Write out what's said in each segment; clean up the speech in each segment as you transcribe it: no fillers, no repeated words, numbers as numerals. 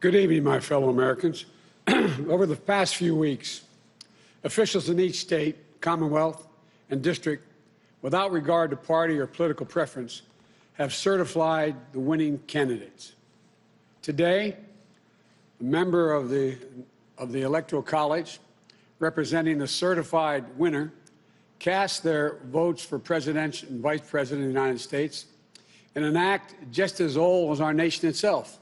Good evening, my fellow Americans. Over the past few weeks, officials in each state, commonwealth, and district, without regard to party or political preference, have certified the winning candidates. Today, a member of the Electoral College, representing the certified winner, cast their votes for President and Vice President of the United States in an act just as old as our nation itself.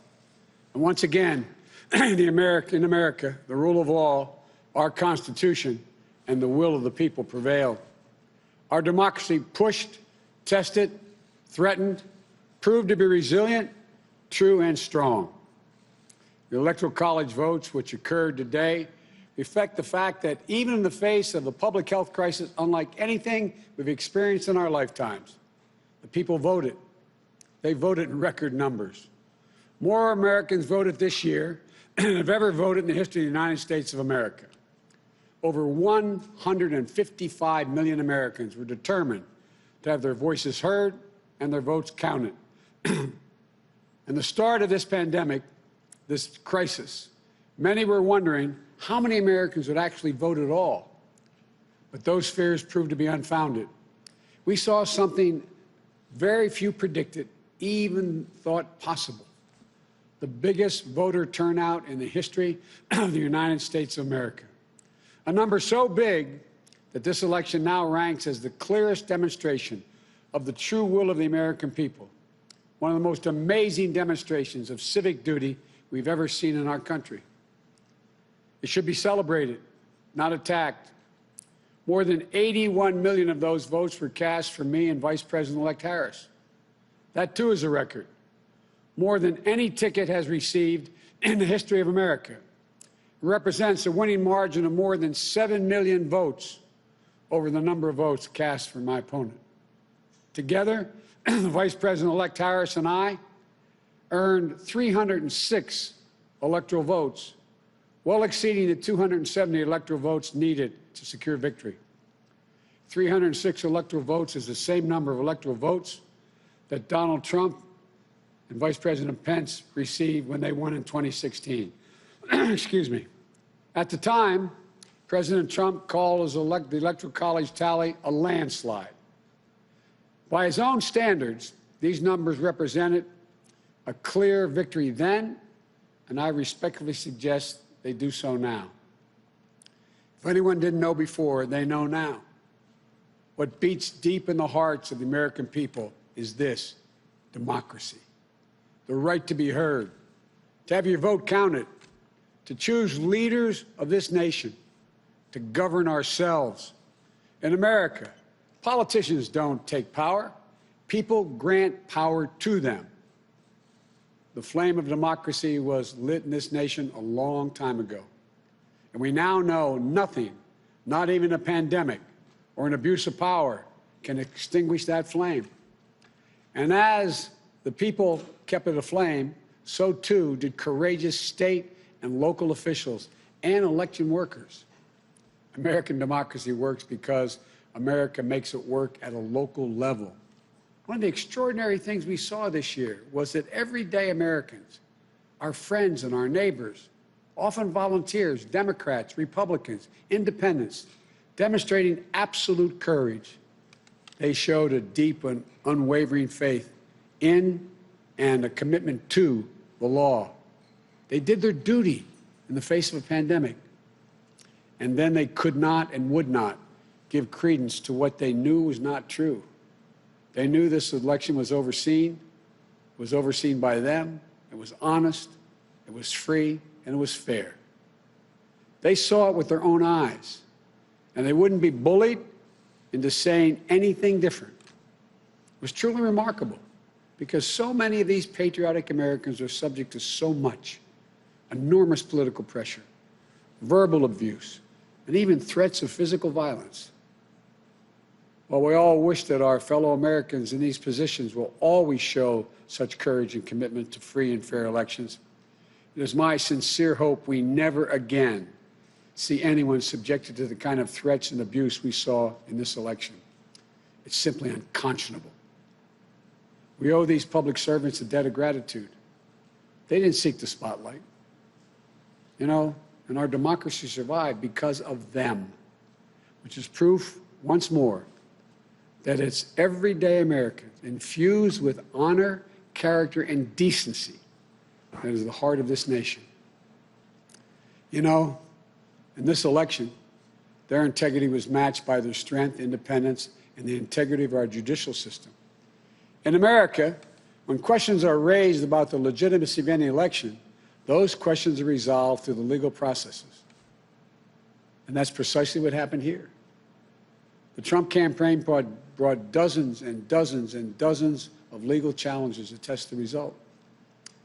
And once again, in America, the rule of law, our Constitution, and the will of the people prevailed. Our democracy pushed, tested, threatened, proved to be resilient, true, and strong. The Electoral College votes, which occurred today, reflect the fact that even in the face of a public health crisis unlike anything we've experienced in our lifetimes, the people voted. They voted in record numbers. More Americans voted this year than have ever voted in the history of the United States of America. Over 155 million Americans were determined to have their voices heard and their votes counted. And the start of this pandemic, this crisis, many were wondering how many Americans would actually vote at all. But those fears proved to be unfounded. We saw something very few predicted, even thought possible. The biggest voter turnout in the history of the United States of America. A number so big that this election now ranks as the clearest demonstration of the true will of the American people. One of the most amazing demonstrations of civic duty we've ever seen in our country. It should be celebrated, not attacked. More than 81 million of those votes were cast for me and Vice President-elect Harris. That, too, is a record. More than any ticket has received in the history of America. It represents a winning margin of more than 7 million votes over the number of votes cast for my opponent. Together, the Vice President-elect Harris and I earned 306 electoral votes, well exceeding the 270 electoral votes needed to secure victory. 306 electoral votes is the same number of electoral votes that Donald Trump and Vice President Pence received when they won in 2016. Excuse me. At the time, President Trump called the Electoral College tally a landslide. By his own standards, these numbers represented a clear victory then, and I respectfully suggest they do so now. If anyone didn't know before, they know now. What beats deep in the hearts of the American people is this: democracy. The right to be heard, to have your vote counted, to choose leaders of this nation, to govern ourselves. In America, politicians don't take power. People grant power to them. The flame of democracy was lit in this nation a long time ago. And we now know nothing, not even a pandemic or an abuse of power, can extinguish that flame. And as the people kept it aflame, so too did courageous state and local officials and election workers. American democracy works because America makes it work at a local level. One of the extraordinary things we saw this year was that everyday Americans, our friends and our neighbors, often volunteers, Democrats, Republicans, independents, demonstrating absolute courage. They showed a deep and unwavering faith in and a commitment to the law. They did their duty in the face of a pandemic. And then they could not and would not give credence to what they knew was not true. They knew this election was overseen by them, it was honest, it was free, and it was fair. They saw it with their own eyes, and they wouldn't be bullied into saying anything different. It was truly remarkable, because so many of these patriotic Americans are subject to so much, enormous political pressure, verbal abuse, and even threats of physical violence. While we all wish that our fellow Americans in these positions will always show such courage and commitment to free and fair elections, it is my sincere hope we never again see anyone subjected to the kind of threats and abuse we saw in this election. It's simply unconscionable. We owe these public servants a debt of gratitude. They didn't seek the spotlight. You know, and our democracy survived because of them, which is proof, once more, that it's everyday Americans infused with honor, character, and decency that is the heart of this nation. You know, in this election, their integrity was matched by their strength, independence, and the integrity of our judicial system. In America, when questions are raised about the legitimacy of any election, those questions are resolved through the legal processes. And that's precisely what happened here. The Trump campaign brought dozens and dozens and dozens of legal challenges to test the result.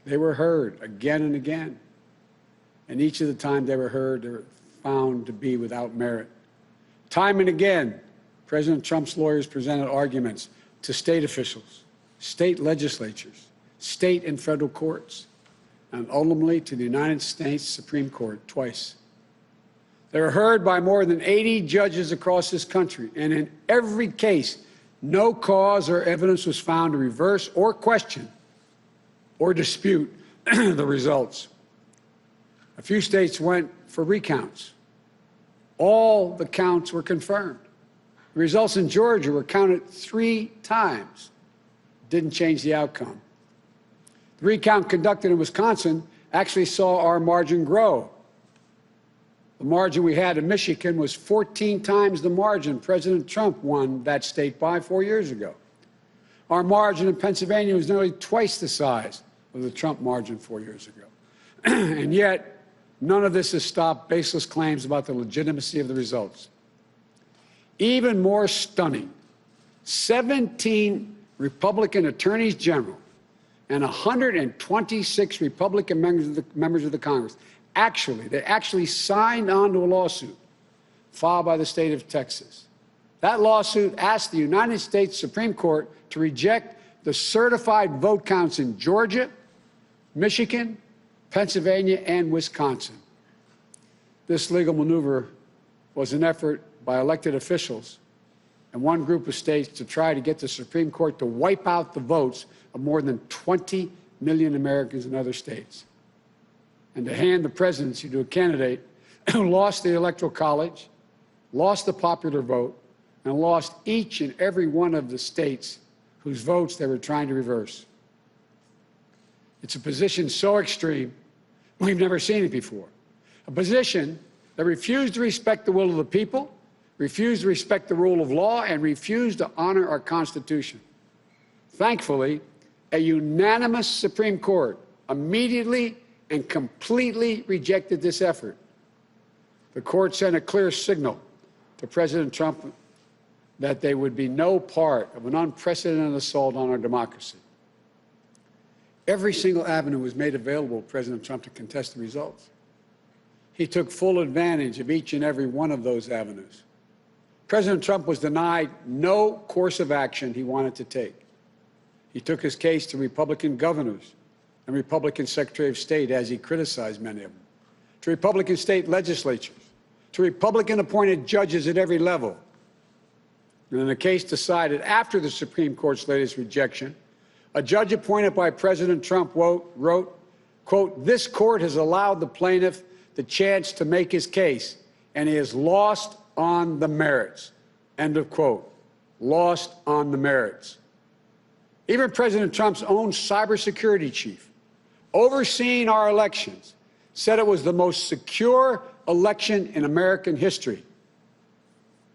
They were heard again and again. And each of the time they were heard, they were found to be without merit. Time and again, President Trump's lawyers presented arguments to state officials, state legislatures, state and federal courts, and ultimately to the United States Supreme Court twice. They were heard by more than 80 judges across this country, and in every case, no cause or evidence was found to reverse or question or dispute the results. A few states went for recounts. All the counts were confirmed. The results in Georgia were counted 3 times. Didn't change the outcome. The recount conducted in Wisconsin actually saw our margin grow. The margin we had in Michigan was 14 times the margin President Trump won that state by 4 years ago. Our margin in Pennsylvania was nearly twice the size of the Trump margin 4 years ago. And yet, none of this has stopped baseless claims about the legitimacy of the results. Even more stunning, 17 Republican attorneys general and 126 Republican members of the Congress actually signed on to a lawsuit filed by the state of Texas. That lawsuit asked the United States Supreme Court to reject the certified vote counts in Georgia, Michigan, Pennsylvania, and Wisconsin. This legal maneuver was an effort by elected officials and one group of states to try to get the Supreme Court to wipe out the votes of more than 20 million Americans in other states, and to hand the presidency to a candidate who lost the Electoral College, lost the popular vote, and lost each and every one of the states whose votes they were trying to reverse. It's a position so extreme, we've never seen it before. A position that refused to respect the will of the people, refused to respect the rule of law, and refused to honor our Constitution. Thankfully, a unanimous Supreme Court immediately and completely rejected this effort. The court sent a clear signal to President Trump that there would be no part of an unprecedented assault on our democracy. Every single avenue was made available to President Trump to contest the results. He took full advantage of each and every one of those avenues. President Trump was denied no course of action he wanted to take. He took his case to Republican governors and Republican Secretary of State, as he criticized many of them, to Republican state legislatures, to Republican-appointed judges at every level. And in a case decided after the Supreme Court's latest rejection, a judge appointed by President Trump wrote, quote, "This court has allowed the plaintiff the chance to make his case, and he has lost on the merits," end of quote. Lost on the merits. Even President Trump's own cybersecurity chief, overseeing our elections, said it was the most secure election in American history,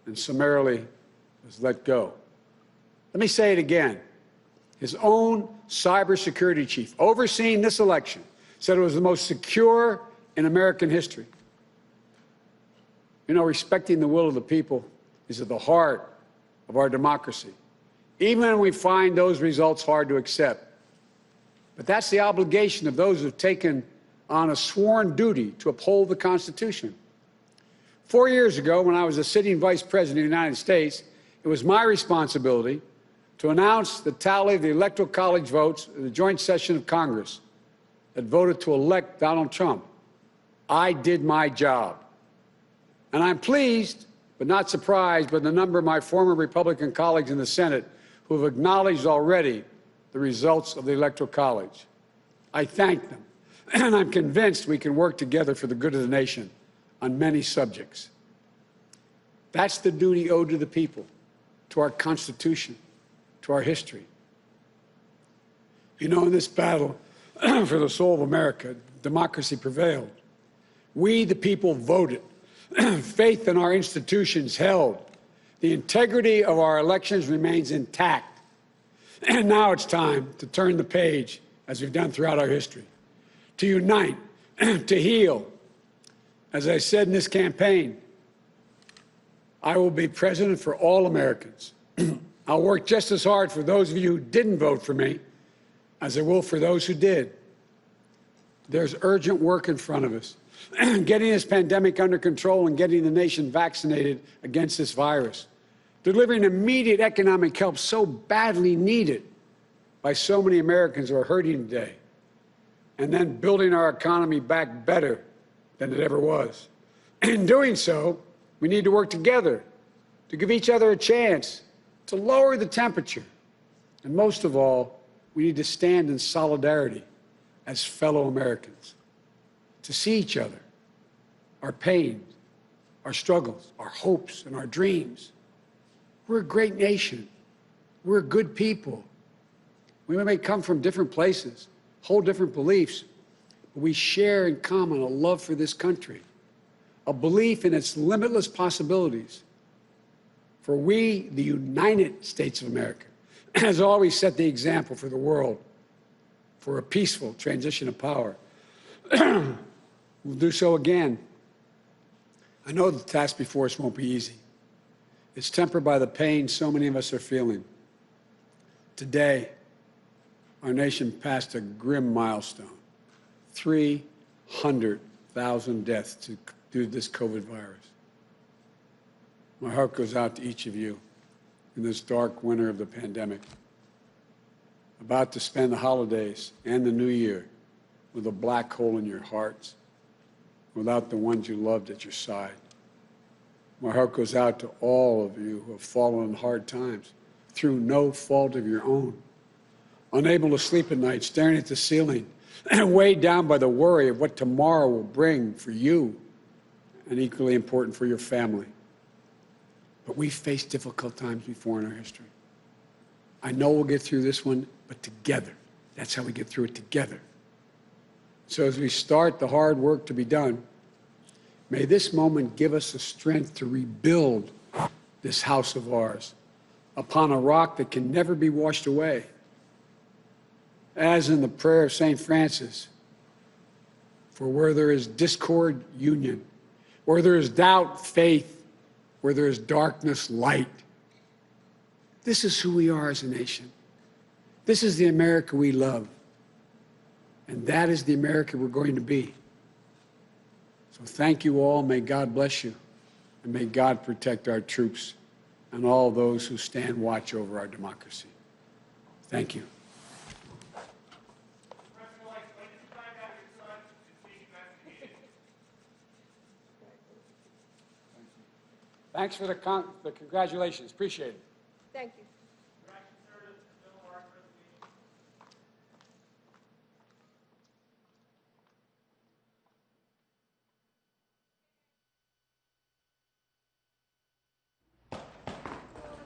and summarily was let go. Let me say it again. His own cybersecurity chief, overseeing this election, said it was the most secure in American history. You know, respecting the will of the people is at the heart of our democracy, even when we find those results hard to accept. But that's the obligation of those who've taken on a sworn duty to uphold the Constitution. 4 years ago, when I was a sitting vice president of the United States, it was my responsibility to announce the tally of the Electoral College votes in the joint session of Congress that voted to elect Donald Trump. I did my job. And I'm pleased, but not surprised, by the number of my former Republican colleagues in the Senate who have acknowledged already the results of the Electoral College. I thank them. And I'm convinced we can work together for the good of the nation on many subjects. That's the duty owed to the people, to our Constitution, to our history. You know, in this battle for the soul of America, democracy prevailed. We, the people, voted. Faith in our institutions held. The integrity of our elections remains intact. And now it's time to turn the page, as we've done throughout our history, to unite, to heal. As I said in this campaign, I will be president for all Americans. I'll work just as hard for those of you who didn't vote for me as I will for those who did. There's urgent work in front of us. Getting this pandemic under control and getting the nation vaccinated against this virus. Delivering immediate economic help so badly needed by so many Americans who are hurting today. And then building our economy back better than it ever was. In doing so, we need to work together to give each other a chance to lower the temperature. And most of all, we need to stand in solidarity as fellow Americans, to see each other, our pains, our struggles, our hopes, and our dreams. We're a great nation. We're good people. We may come from different places, hold different beliefs, but we share in common a love for this country, a belief in its limitless possibilities. For we, the United States of America, has always set the example for the world for a peaceful transition of power. We'll do so again. I know the task before us won't be easy. It's tempered by the pain so many of us are feeling. Today, our nation passed a grim milestone, 300,000 deaths due to this COVID virus. My heart goes out to each of you in this dark winter of the pandemic, about to spend the holidays and the new year with a black hole in your hearts, without the ones you loved at your side. My heart goes out to all of you who have fallen in hard times through no fault of your own, unable to sleep at night, staring at the ceiling, and weighed down by the worry of what tomorrow will bring for you, and equally important for your family. But we've faced difficult times before in our history. I know we'll get through this one, but together. That's how we get through it, together. So as we start the hard work to be done, may this moment give us the strength to rebuild this house of ours upon a rock that can never be washed away. As in the prayer of St. Francis, for where there is discord, union. Where there is doubt, faith. Where there is darkness, light. This is who we are as a nation. This is the America we love. And that is the America we're going to be. So thank you all. May God bless you. And may God protect our troops and all those who stand watch over our democracy. Thank you. Thanks for the congratulations. Appreciate it. Thank you.